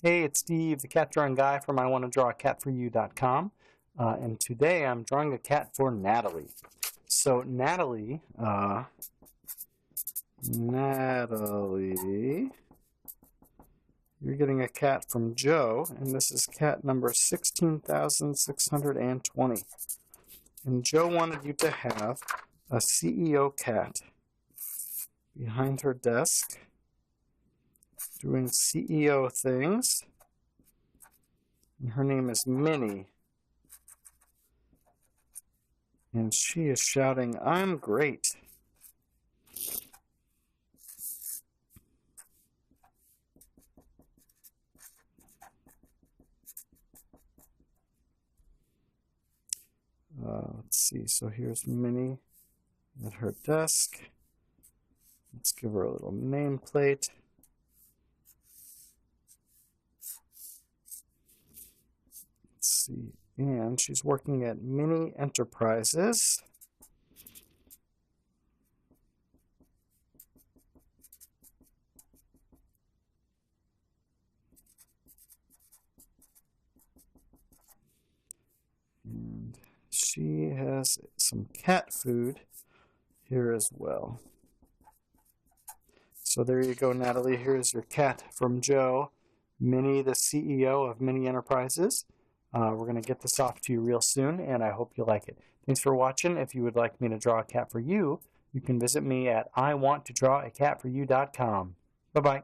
Hey, it's Steve, the cat drawing guy from iwanttodrawaCatForYou.com, and today I'm drawing a cat for Natalie. So Natalie, you're getting a cat from Joe, and this is cat number 16,620. And Joe wanted you to have a CEO cat behind her desk, doing CEO things. And her name is Minnie. And she is shouting, "I'm great." Let's see, so here's Minnie at her desk. Let's give her a little nameplate. Let's see, and she's working at Minnie Enterprises. And she has some cat food here as well. So there you go, Natalie. Here's your cat from Joe. Minnie, the CEO of Minnie Enterprises. We're going to get this off to you real soon, and I hope you like it. Thanks for watching. If you would like me to draw a cat for you, you can visit me at iwanttodrawaCatForYou.com. Bye-bye.